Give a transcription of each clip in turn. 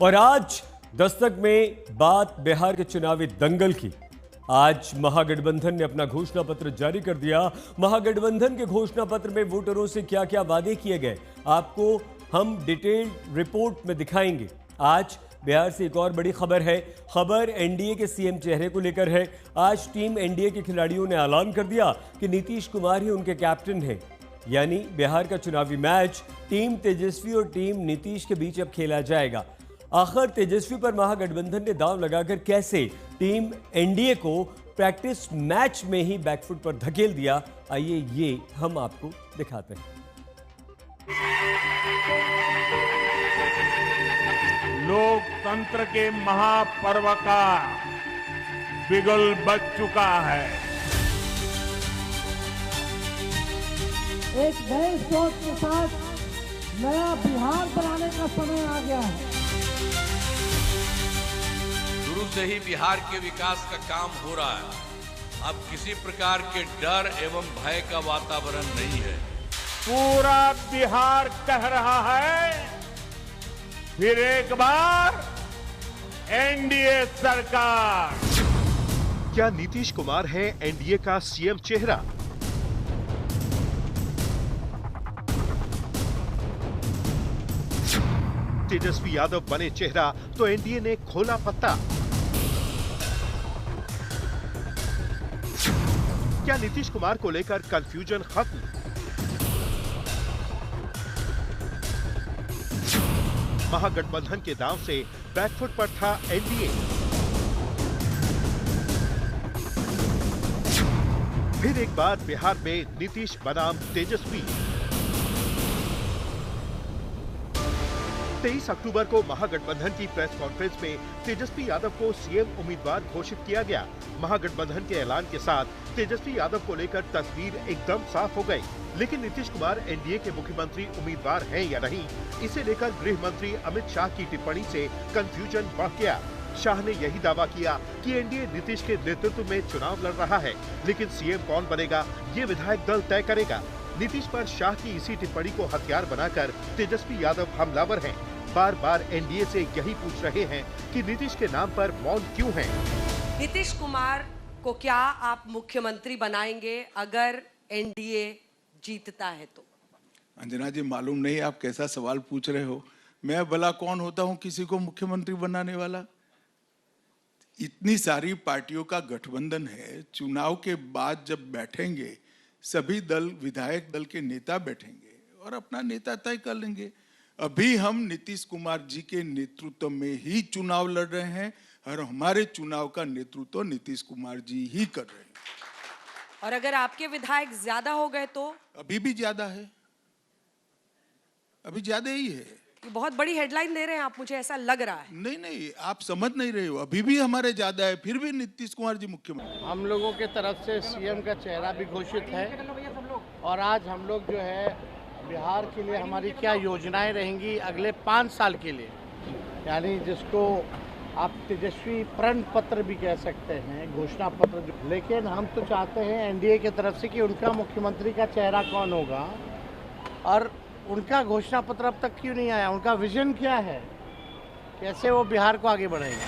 और आज दस्तक में बात बिहार के चुनावी दंगल की। आज महागठबंधन ने अपना घोषणा पत्र जारी कर दिया। महागठबंधन के घोषणा पत्र में वोटरों से क्या क्या वादे किए गए, आपको हम डिटेल्ड रिपोर्ट में दिखाएंगे। आज बिहार से एक और बड़ी खबर है। खबर एनडीए के सीएम चेहरे को लेकर है। आज टीम एनडीए के खिलाड़ियों ने ऐलान कर दिया कि नीतीश कुमार ही उनके कैप्टन हैं। यानी बिहार का चुनावी मैच टीम तेजस्वी और टीम नीतीश के बीच अब खेला जाएगा। आखिर तेजस्वी पर महागठबंधन ने दांव लगाकर कैसे टीम एनडीए को प्रैक्टिस मैच में ही बैकफुट पर धकेल दिया, आइए ये हम आपको दिखाते हैं। लोकतंत्र के महापर्व का बिगुल बज चुका है। एक नए सोच के साथ नया बिहार बनाने का समय आ गया है। शुरू से ही बिहार के विकास का काम हो रहा है। अब किसी प्रकार के डर एवं भय का वातावरण नहीं है। पूरा बिहार कह रहा है, फिर एक बार एनडीए सरकार। क्या नीतीश कुमार है एनडीए का सीएम चेहरा? तेजस्वी यादव बने चेहरा तो एनडीए ने खोला पत्ता। क्या नीतीश कुमार को लेकर कंफ्यूजन खत्म? महागठबंधन के दांव से बैकफुट पर था एनडीए। फिर एक बार बिहार में नीतीश बनाम तेजस्वी। 23 अक्टूबर को महागठबंधन की प्रेस कॉन्फ्रेंस में तेजस्वी यादव को सीएम उम्मीदवार घोषित किया गया। महागठबंधन के ऐलान के साथ तेजस्वी यादव को लेकर तस्वीर एकदम साफ हो गई। लेकिन नीतीश कुमार एनडीए के मुख्यमंत्री उम्मीदवार हैं या नहीं, इसे लेकर गृह मंत्री अमित शाह की टिप्पणी से कंफ्यूजन बढ़ गया। शाह ने यही दावा किया कि एनडीए नीतीश के नेतृत्व में चुनाव लड़ रहा है, लेकिन सीएम कौन बनेगा ये विधायक दल तय करेगा। नीतीश पर शाह की इसी टिप्पणी को हथियार बनाकर तेजस्वी यादव हमलावर हैं। बार बार एनडीए से यही पूछ रहे हैं कि नीतीश के नाम पर मौन क्यों हैं? नीतीश कुमार को क्या आप मुख्यमंत्री बनाएंगे अगर एनडीए जीतता है तो? अंजना जी, मालूम नहीं आप कैसा सवाल पूछ रहे हो। मैं भला कौन होता हूं किसी को मुख्यमंत्री बनाने वाला? इतनी सारी पार्टियों का गठबंधन है। चुनाव के बाद जब बैठेंगे सभी दल, विधायक दल के नेता बैठेंगे और अपना नेता तय कर लेंगे। अभी हम नीतीश कुमार जी के नेतृत्व में ही चुनाव लड़ रहे हैं और हमारे चुनाव का नेतृत्व नीतीश कुमार जी ही कर रहे हैं। और अगर आपके विधायक ज्यादा हो गए तो? अभी भी ज्यादा है, अभी ज्यादा ही है। ये बहुत बड़ी हेडलाइन दे रहे हैं आप, मुझे ऐसा लग रहा है। नहीं नहीं, आप समझ नहीं रहे हो। अभी भी हमारे ज्यादा है, फिर भी नीतीश कुमार जी मुख्यमंत्री। हम लोगों के तरफ से सीएम का चेहरा भी घोषित है और आज हम लोग जो है बिहार के लिए हमारी क्या योजनाएं रहेंगी अगले 5 साल के लिए, यानी जिसको आप तेजस्वी प्रण पत्र भी कह सकते हैं, घोषणा पत्र। लेकिन हम तो चाहते हैं एनडीए की तरफ से कि उनका मुख्यमंत्री का चेहरा कौन होगा और उनका घोषणा पत्र अब तक क्यों नहीं आया, उनका विजन क्या है, कैसे वो बिहार को आगे बढ़ाएंगे।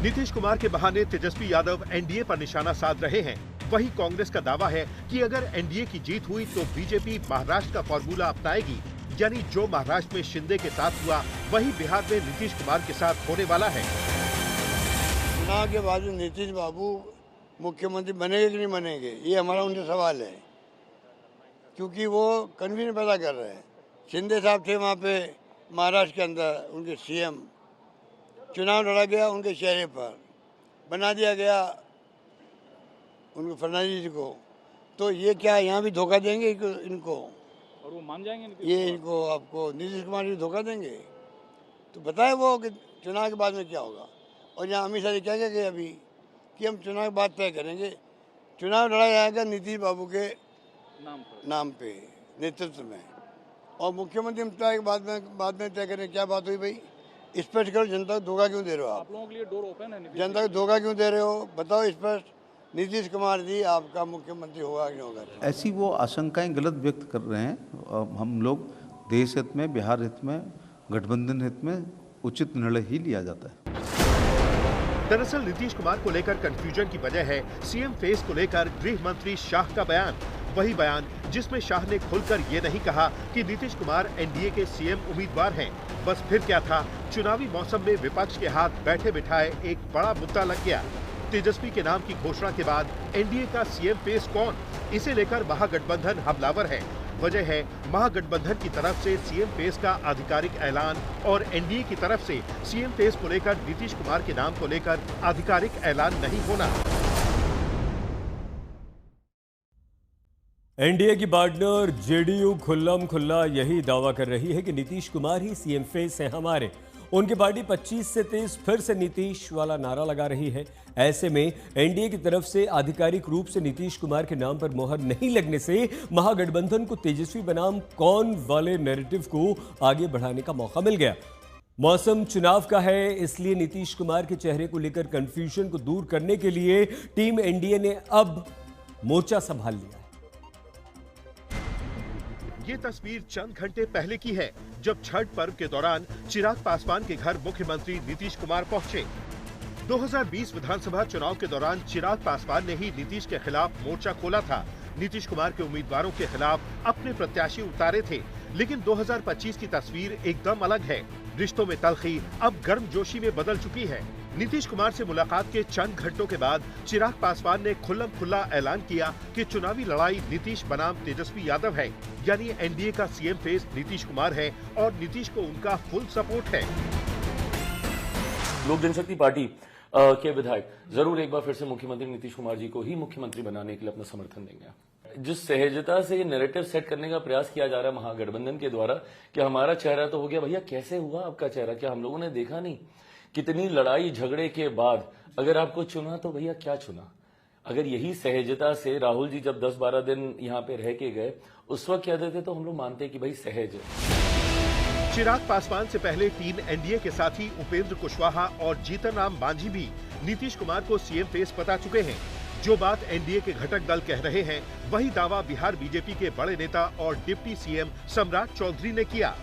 नीतीश कुमार के बहाने तेजस्वी यादव एनडीए पर निशाना साध रहे हैं। वहीं कांग्रेस का दावा है कि अगर एनडीए की जीत हुई तो बीजेपी महाराष्ट्र का फॉर्मूला अपनाएगी, यानी जो महाराष्ट्र में शिंदे के साथ हुआ वही बिहार में नीतीश कुमार के साथ होने वाला है। चुनाव के बाद नीतीश बाबू मुख्यमंत्री बनेंगे कि नहीं बनेंगे, ये हमारा उनसे सवाल है, क्योंकि वो कन्फ्यूजन पैदा कर रहे हैं। शिंदे साहब थे वहाँ पे महाराष्ट्र के अंदर, उनके सीएम, चुनाव लड़ा गया उनके चेहरे पर, बना दिया गया उनको फडणवीस को। तो ये क्या यहाँ भी धोखा देंगे इनको, और वो मान जाएंगे? ये इनको आपको नीतीश कुमार जी धोखा देंगे? तो बताए वो कि चुनाव के बाद में क्या होगा। और यहाँ अमित शाह जी क्या कहे अभी कि हम चुनाव के बाद तय करेंगे, चुनाव लड़ा जाएगा नीतीश बाबू के नाम पे नेतृत्व में, और मुख्यमंत्री के बाद में तय करें। क्या बात हुई भाई, स्पष्ट करो, जनता को धोखा क्यों दे रहे हो आप लोगों के लिए डोर ओपन है। जनता को धोखा क्यों दे रहे हो, बताओ स्पष्ट। नीतीश कुमार जी आपका मुख्यमंत्री होगा कि नहीं होगा? ऐसी वो आशंकाएं गलत व्यक्त कर रहे हैं। हम लोग देश हित में, बिहार हित में गठबंधन हित में उचित निर्णय ही लिया जाता है। दरअसल नीतीश कुमार को लेकर कंफ्यूजन की वजह है सीएम फेस को लेकर गृह मंत्री शाह का बयान। वही बयान जिसमें शाह ने खुलकर ये नहीं कहा कि नीतीश कुमार एनडीए के सीएम उम्मीदवार हैं। बस फिर क्या था, चुनावी मौसम में विपक्ष के हाथ बैठे बिठाए एक बड़ा मुद्दा लग गया। तेजस्वी के नाम की घोषणा के बाद एनडीए का सीएम फेस कौन, इसे लेकर महागठबंधन हमलावर है। वजह है महागठबंधन की तरफ से सीएम फेस का आधिकारिक ऐलान और एनडीए की तरफ से सीएम फेस को लेकर नीतीश कुमार के नाम को लेकर आधिकारिक ऐलान नहीं होना। एनडीए की पार्टनर जेडीयू खुल्लम खुल्ला यही दावा कर रही है कि नीतीश कुमार ही सीएम फेस हैं हमारे। उनकी पार्टी 25 से 23 फिर से नीतीश वाला नारा लगा रही है। ऐसे में एनडीए की तरफ से आधिकारिक रूप से नीतीश कुमार के नाम पर मोहर नहीं लगने से महागठबंधन को तेजस्वी बनाम कौन वाले नैरेटिव को आगे बढ़ाने का मौका मिल गया। मौसम चुनाव का है, इसलिए नीतीश कुमार के चेहरे को लेकर कंफ्यूजन को दूर करने के लिए टीम एनडीए ने अब मोर्चा संभाल लिया है। ये तस्वीर चंद घंटे पहले की है, जब छठ पर्व के दौरान चिराग पासवान के घर मुख्यमंत्री नीतीश कुमार पहुंचे। 2020 विधानसभा चुनाव के दौरान चिराग पासवान ने ही नीतीश के खिलाफ मोर्चा खोला था। नीतीश कुमार के उम्मीदवारों के खिलाफ अपने प्रत्याशी उतारे थे, लेकिन 2025 की तस्वीर एकदम अलग है। रिश्तों में तल्खी अब गर्मजोशी में बदल चुकी है। नीतीश कुमार से मुलाकात के चंद घंटों के बाद चिराग पासवान ने खुल्लम खुल्ला ऐलान किया कि चुनावी लड़ाई नीतीश बनाम तेजस्वी यादव है, यानी एनडीए का सीएम फेस नीतीश कुमार है और नीतीश को उनका फुल सपोर्ट है। लोक जनशक्ति पार्टी के विधायक जरूर एक बार फिर से मुख्यमंत्री नीतीश कुमार जी को ही मुख्यमंत्री बनाने के लिए अपना समर्थन देंगे। जिस सहजता से ये नैरेटिव सेट करने का प्रयास किया जा रहा है महागठबंधन के द्वारा कि हमारा चेहरा तो हो गया, भैया कैसे हुआ आपका चेहरा? क्या हम लोगों ने देखा नहीं? कितनी लड़ाई झगड़े के बाद अगर आपको चुना तो भैया क्या चुना? अगर यही सहजता से राहुल जी जब 10-12 दिन यहाँ पे रह के गए, उस वक्त कहते थे तो हम लोग मानते कि भाई सहज है। चिराग पासवान से पहले टीम एनडीए के साथी उपेंद्र कुशवाहा और जीतन राम मांझी भी नीतीश कुमार को सीएम फेस बता चुके हैं। जो बात एनडीए के घटक दल कह रहे हैं, वही दावा बिहार बीजेपी के बड़े नेता और डिप्टी सीएम सम्राट चौधरी ने किया।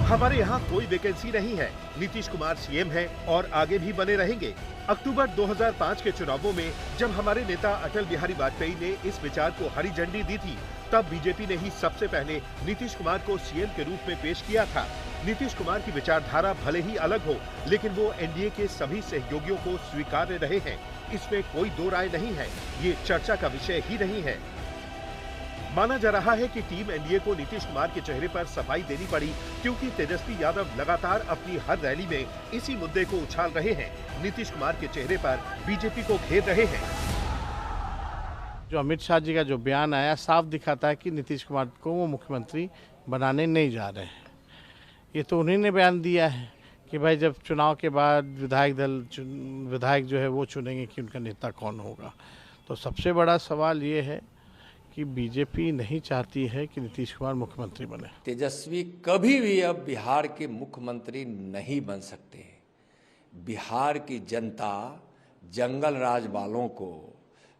हमारे यहाँ कोई वैकेंसी नहीं है, नीतीश कुमार सीएम हैं और आगे भी बने रहेंगे। अक्टूबर 2005 के चुनावों में जब हमारे नेता अटल बिहारी वाजपेयी ने इस विचार को हरी झंडी दी थी, तब बीजेपी ने ही सबसे पहले नीतीश कुमार को सीएम के रूप में पेश किया था। नीतीश कुमार की विचारधारा भले ही अलग हो, लेकिन वो एनडीए के सभी सहयोगियों को स्वीकार रहे हैं, इसमें कोई दो राय नहीं है। ये चर्चा का विषय ही नहीं है। माना जा रहा है कि टीम एनडीए को नीतीश कुमार के चेहरे पर सफाई देनी पड़ी, क्योंकि तेजस्वी यादव लगातार अपनी हर रैली में इसी मुद्दे को उछाल रहे हैं। नीतीश कुमार के चेहरे पर बीजेपी को घेर रहे हैं। जो अमित शाह जी का जो बयान आया साफ दिखाता है कि नीतीश कुमार को वो मुख्यमंत्री बनाने नहीं जा रहे हैं। ये तो उन्हीं ने बयान दिया है कि भाई जब चुनाव के बाद विधायक जो है वो चुनेंगे कि उनका नेता कौन होगा। तो सबसे बड़ा सवाल ये है कि बीजेपी नहीं चाहती है कि नीतीश कुमार मुख्यमंत्री बने। तेजस्वी कभी भी अब बिहार के मुख्यमंत्री नहीं बन सकते। बिहार की जनता जंगल राज वालों को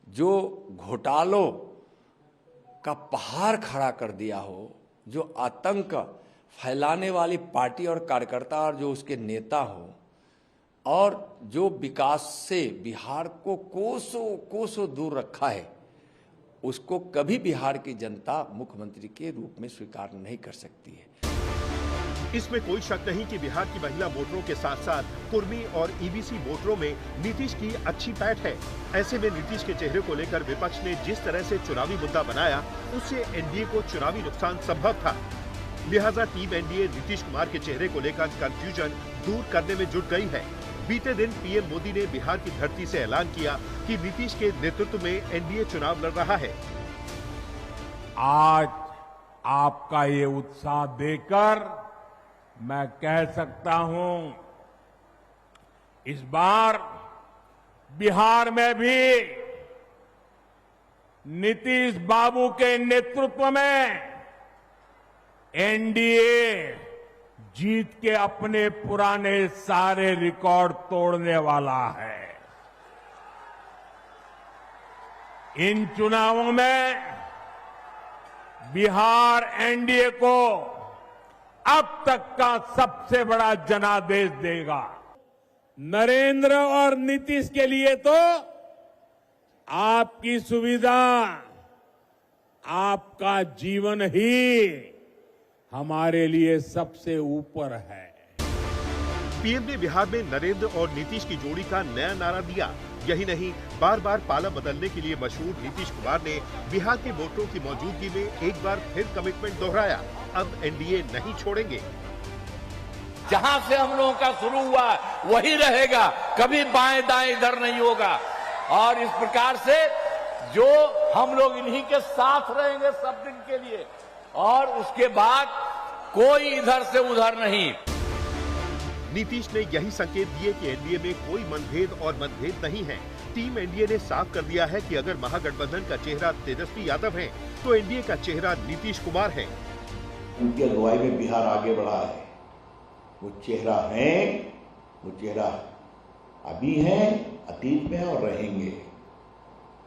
जो घोटालों का पहाड़ खड़ा कर दिया हो, जो आतंक फैलाने वाली पार्टी और कार्यकर्ता और जो उसके नेता हो, और जो विकास से बिहार को कोसों दूर रखा है, उसको कभी बिहार की जनता मुख्यमंत्री के रूप में स्वीकार नहीं कर सकती है। इसमें कोई शक नहीं कि बिहार की महिला वोटरों के साथ साथ कुर्मी और ईबीसी वोटरों में नीतीश की अच्छी पैठ है। ऐसे में नीतीश के चेहरे को लेकर विपक्ष ने जिस तरह से चुनावी मुद्दा बनाया, उससे एनडीए को चुनावी नुकसान संभव था। लिहाजा टीम एनडीए नीतीश कुमार के चेहरे को लेकर कंफ्यूजन दूर करने में जुट गई है। बीते दिन पीएम मोदी ने बिहार की धरती से ऐलान किया कि नीतीश के नेतृत्व में एनडीए चुनाव लड़ रहा है। आज आपका ये उत्साह देखकर मैं कह सकता हूं, इस बार बिहार में भी नीतीश बाबू के नेतृत्व में एनडीए जीत के अपने पुराने सारे रिकॉर्ड तोड़ने वाला है। इन चुनावों में बिहार एनडीए को अब तक का सबसे बड़ा जनादेश देगा। नरेंद्र और नीतीश के लिए तो आपकी सुविधा, आपका जीवन ही हमारे लिए सबसे ऊपर है। पीएम ने बिहार में नरेंद्र और नीतीश की जोड़ी का नया नारा दिया। यही नहीं, बार बार पाला बदलने के लिए मशहूर नीतीश कुमार ने बिहार के वोटरों की मौजूदगी में एक बार फिर कमिटमेंट दोहराया, अब एनडीए नहीं छोड़ेंगे। जहां से हम लोगों का शुरू हुआ वही रहेगा, कभी बाएं दाएं इधर नहीं होगा। और इस प्रकार से जो हम लोग इन्हीं के साथ रहेंगे सब दिन के लिए, और उसके बाद कोई इधर से उधर नहीं। नीतीश ने यही संकेत दिए कि एनडीए में कोई मनभेद और मतभेद नहीं है। टीम एनडीए ने साफ कर दिया है कि अगर महागठबंधन का चेहरा तेजस्वी यादव है तो एनडीए का चेहरा नीतीश कुमार है। उनकी अगुवाई में बिहार आगे बढ़ा है। वो चेहरा है, वो चेहरा अभी है, अतीत में है और रहेंगे।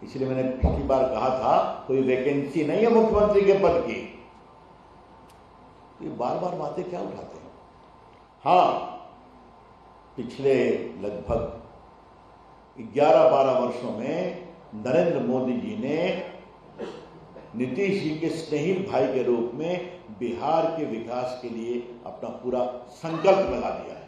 इसलिए मैंने पिछली बार कहा था कोई वैकेंसी नहीं है मुख्यमंत्री के पद की। तो ये बार बार बातें क्या उठाते हैं? हाँ, पिछले लगभग 11-12 वर्षों में नरेंद्र मोदी जी ने नीतीश जी के स्नेही भाई के रूप में बिहार के विकास के लिए अपना पूरा संकल्प लगा दिया है।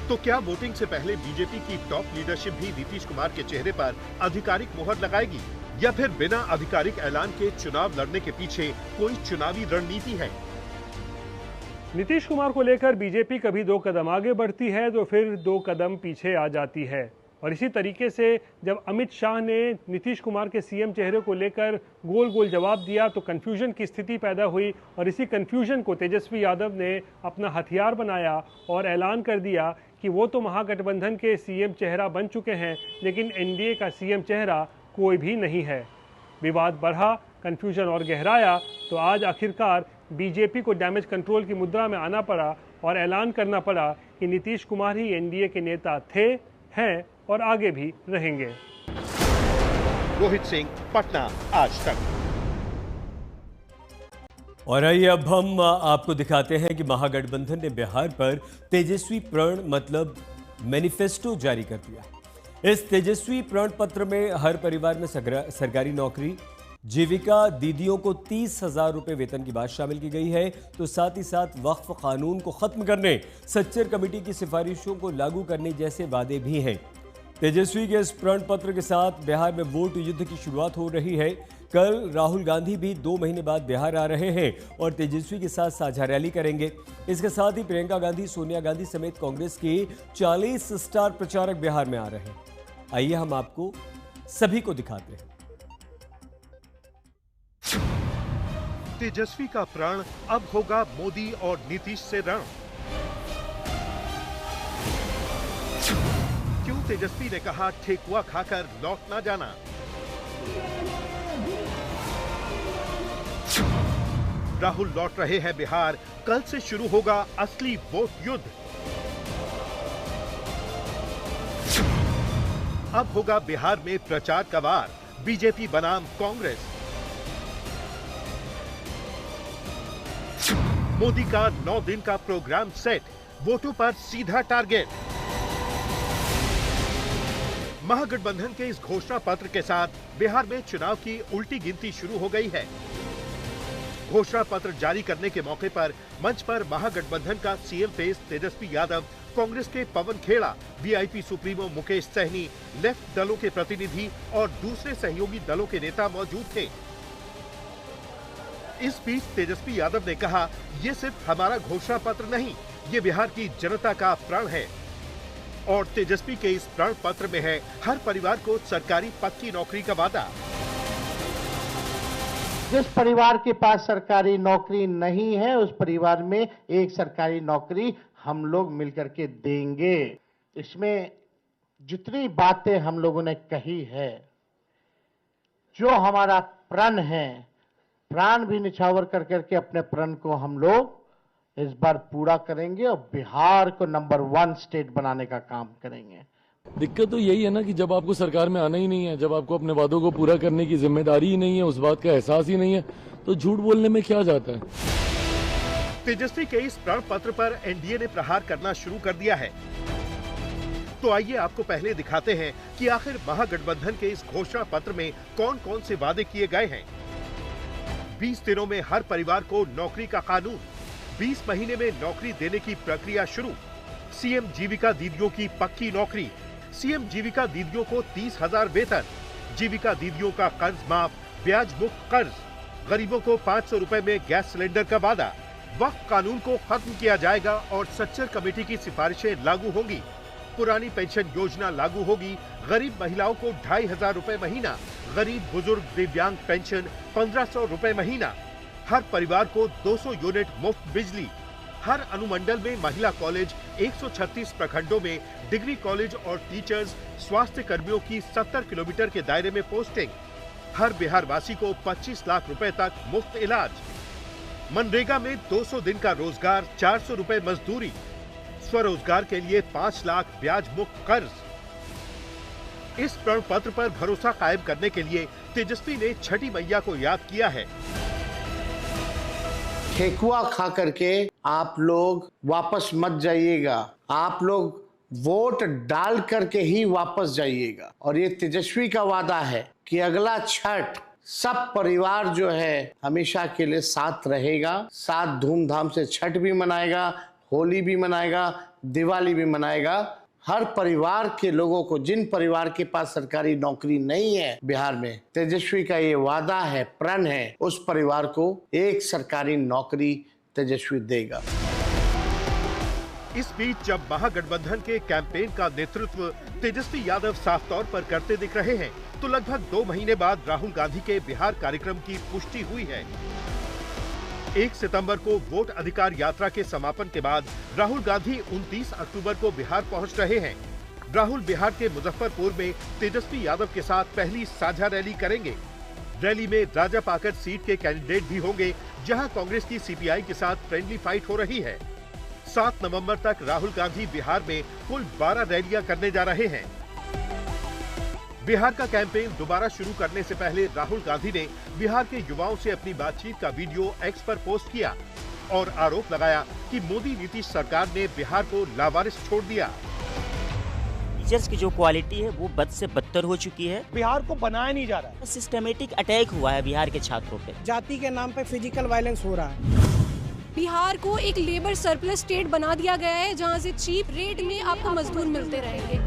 तो क्या वोटिंग से पहले बीजेपी की टॉप लीडरशिप भी नीतीश कुमार के चेहरे पर आधिकारिक मुहर लगाएगी, या फिर बिना आधिकारिक ऐलान के चुनाव लड़ने के पीछे कोई चुनावी रणनीति है? नीतीश कुमार को लेकर बीजेपी कभी 2 कदम आगे बढ़ती है तो फिर 2 कदम पीछे आ जाती है। और इसी तरीके से जब अमित शाह ने नीतीश कुमार के सीएम चेहरे को लेकर गोल गोल जवाब दिया तो कंफ्यूजन की स्थिति पैदा हुई, और इसी कंफ्यूजन को तेजस्वी यादव ने अपना हथियार बनाया और ऐलान कर दिया कि वो तो महागठबंधन के सीएम चेहरा बन चुके हैं, लेकिन एनडीए का सीएम चेहरा कोई भी नहीं है। विवाद बढ़ा, कंफ्यूजन और गहराया, तो आज आखिरकार बीजेपी को डैमेज कंट्रोल की मुद्रा में आना पड़ा और ऐलान करना पड़ा कि नीतीश कुमार ही एनडीए के नेता थे, हैं और आगे भी रहेंगे। रोहित सिंह, पटना, आज तक। और आइए अब हम आपको दिखाते हैं कि महागठबंधन ने बिहार पर तेजस्वी प्रण मतलब मैनिफेस्टो जारी कर दिया। इस तेजस्वी प्रण पत्र में हर परिवार में सरकारी नौकरी, जीविका दीदियों को 30,000 रुपए वेतन की बात शामिल की गई है। तो साथ ही साथ वक्फ कानून को खत्म करने, सच्चर कमेटी की सिफारिशों को लागू करने जैसे वादे भी हैं। तेजस्वी के इस प्रण पत्र के साथ बिहार में वोट युद्ध की शुरुआत हो रही है। कल राहुल गांधी भी 2 महीने बाद बिहार आ रहे हैं और तेजस्वी के साथ साझा रैली करेंगे। इसके साथ ही प्रियंका गांधी, सोनिया गांधी समेत कांग्रेस के 40 स्टार प्रचारक बिहार में आ रहे हैं। आइए हम आपको सभी को दिखाते हैं। तेजस्वी का प्रण अब होगा मोदी और नीतीश से रण। क्यों तेजस्वी ने कहा ठेकुआ खाकर लौट ना जाना? राहुल लौट रहे हैं बिहार, कल से शुरू होगा असली वोट युद्ध। अब होगा बिहार में प्रचार का वार, बीजेपी बनाम कांग्रेस। मोदी का 9 दिन का प्रोग्राम सेट, वोटों पर सीधा टारगेट। महागठबंधन के इस घोषणा पत्र के साथ बिहार में चुनाव की उल्टी गिनती शुरू हो गई है। घोषणा पत्र जारी करने के मौके पर मंच पर महागठबंधन का सीएम फेस तेजस्वी यादव, कांग्रेस के Pawan Khera, VIP supremo Mukesh Sahani, left दलों के प्रतिनिधि और दूसरे सहयोगी दलों के नेता मौजूद थे। इस बीच तेजस्वी यादव ने कहा, ये सिर्फ हमारा घोषणा पत्र नहीं, ये बिहार की जनता का प्रण है। और तेजस्वी के इस प्रण पत्र में है हर परिवार को सरकारी पक्की नौकरी का वादा। जिस परिवार के पास सरकारी नौकरी नहीं है उस परिवार में एक सरकारी नौकरी हम लोग मिलकर के देंगे। इसमें जितनी बातें हम लोगों ने कही है, जो हमारा प्रण है, प्राण भी निछावर कर करके अपने प्रण को हम लोग इस बार पूरा करेंगे और बिहार को नंबर 1 स्टेट बनाने का काम करेंगे। दिक्कत तो यही है ना कि जब आपको सरकार में आना ही नहीं है, जब आपको अपने वादों को पूरा करने की जिम्मेदारी ही नहीं है, उस बात का एहसास ही नहीं है, तो झूठ बोलने में क्या जाता है। तेजस्वी के इस प्रण पत्र पर एनडीए ने प्रहार करना शुरू कर दिया है। तो आइए आपको पहले दिखाते हैं कि आखिर महागठबंधन के इस घोषणा पत्र में कौन कौन से वादे किए गए हैं। 20 दिनों में हर परिवार को नौकरी का कानून, 20 महीने में नौकरी देने की प्रक्रिया शुरू, सीएम जीविका दीदियों की पक्की नौकरी, सीएम जीविका दीदियों को 30,000 वेतन, जीविका दीदियों का कर्ज माफ, ब्याज मुक्त कर्ज, गरीबों को 500 रुपए में गैस सिलेंडर का वादा, वक्फ कानून को खत्म किया जाएगा और सच्चर कमेटी की सिफारिशें लागू होंगी, पुरानी पेंशन योजना लागू होगी, गरीब महिलाओं को 2,500 रुपए महीना, गरीब बुजुर्ग दिव्यांग पेंशन 1,500 रुपए महीना, हर परिवार को 200 यूनिट मुफ्त बिजली, हर अनुमंडल में महिला कॉलेज, 136 प्रखंडों में डिग्री कॉलेज और टीचर्स, स्वास्थ्य कर्मियों की 70 किलोमीटर के दायरे में पोस्टिंग, हर बिहार वासी को 25 लाख रुपए तक मुफ्त इलाज, मनरेगा में 200 दिन का रोजगार, 400 रुपए मजदूरी, स्वरोजगार के लिए 5 लाख ब्याज मुक्त कर्ज। इस प्रण पत्र पर भरोसा कायम करने के लिए तेजस्वी ने छठी मैया को याद किया है। ठेकुआ खा करके आप लोग वापस मत जाइएगा, आप लोग वोट डाल करके ही वापस जाइएगा। और ये तेजस्वी का वादा है कि अगला छठ सब परिवार जो है हमेशा के लिए साथ रहेगा, साथ धूमधाम से छठ भी मनाएगा, होली भी मनाएगा, दिवाली भी मनाएगा। हर परिवार के लोगों को, जिन परिवार के पास सरकारी नौकरी नहीं है बिहार में, तेजस्वी का ये वादा है, प्रण है, उस परिवार को एक सरकारी नौकरी तेजस्वी देगा। इस बीच जब महागठबंधन के कैंपेन का नेतृत्व तेजस्वी यादव साफ तौर पर करते दिख रहे हैं, तो लगभग 2 महीने बाद राहुल गांधी के बिहार कार्यक्रम की पुष्टि हुई है। 1 सितंबर को वोट अधिकार यात्रा के समापन के बाद राहुल गांधी 29 अक्टूबर को बिहार पहुंच रहे हैं। राहुल बिहार के मुजफ्फरपुर में तेजस्वी यादव के साथ पहली साझा रैली करेंगे। रैली में राजापाकर सीट के कैंडिडेट भी होंगे, जहां कांग्रेस की सीपीआई के साथ फ्रेंडली फाइट हो रही है। 7 नवंबर तक राहुल गांधी बिहार में कुल 12 रैलियां करने जा रहे हैं। बिहार का कैंपेन दोबारा शुरू करने से पहले राहुल गांधी ने बिहार के युवाओं से अपनी बातचीत का वीडियो एक्स पर पोस्ट किया और आरोप लगाया कि मोदी नीतीश सरकार ने बिहार को लावारिस छोड़ दिया। टीचर्स की जो क्वालिटी है वो बद से बदतर हो चुकी है। बिहार को बनाया नहीं जा रहा है। सिस्टमेटिक अटैक हुआ है बिहार के छात्रों पे। जाति के नाम पे फिजिकल वायलेंस हो रहा है। बिहार को एक लेबर सरप्लस स्टेट बना दिया गया है, जहां से चीप रेट में आपको मजदूर मिलते रहेंगे।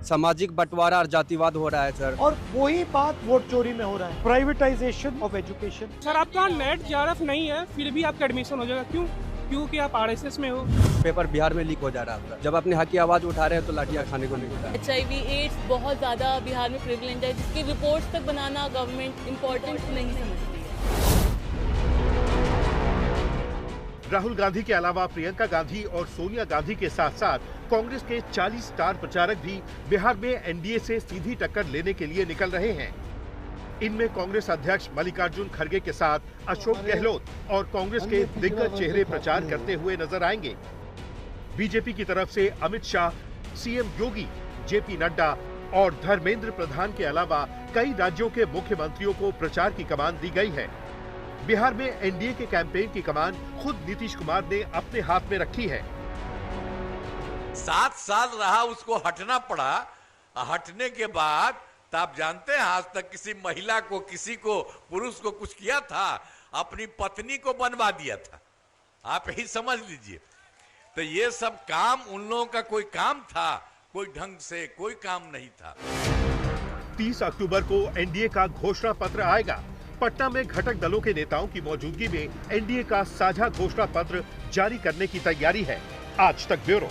सामाजिक बंटवारा और जातिवाद हो रहा है सर। और वही बात वोट चोरी में हो रहा है, प्राइवेटाइजेशन ऑफ एजुकेशन। सर आपका नेट जेआरएफ नहीं है, फिर भी आपका एडमिशन हो जाएगा। क्यों? क्योंकि आप आरएसएस में हो। पेपर बिहार में लीक हो जा रहा है। जब अपने हक की आवाज उठा रहे हैं तो लाठियां खाने को मिलता है। HIV एड्स बहुत ज्यादा बिहार में प्रिवलेंट है, जिसकी रिपोर्ट्स तक बनाना गवर्नमेंट इम्पोर्टेंट नहीं समझती है। राहुल गांधी के अलावा प्रियंका गांधी और सोनिया गांधी के साथ साथ कांग्रेस के 40 स्टार प्रचारक भी बिहार में एनडीए से सीधी टक्कर लेने के लिए निकल रहे हैं। इनमें कांग्रेस अध्यक्ष मल्लिकार्जुन खड़गे के साथ अशोक गहलोत और कांग्रेस के दिग्गज चेहरे प्रचार करते हुए नजर आएंगे। बीजेपी की तरफ से अमित शाह, सीएम योगी, जेपी नड्डा और धर्मेंद्र प्रधान के अलावा कई राज्यों के मुख्यमंत्रियों को प्रचार की कमान दी गई है। बिहार में एनडीए के कैंपेन की कमान खुद नीतीश कुमार ने अपने हाथ में रखी है। 7 साल रहा, उसको हटना पड़ा। हटने के बाद तो आप जानते हैं आज तक किसी महिला को, किसी को, पुरुष को कुछ किया था? अपनी पत्नी को बनवा दिया था। आप यही समझ लीजिए। तो ये सब काम उन लोगों का कोई काम था? कोई ढंग से कोई काम नहीं था। 30 अक्टूबर को एनडीए का घोषणा पत्र आएगा। पटना में घटक दलों के नेताओं की मौजूदगी में एनडीए का साझा घोषणा पत्र जारी करने की तैयारी है। आज तक ब्यूरो।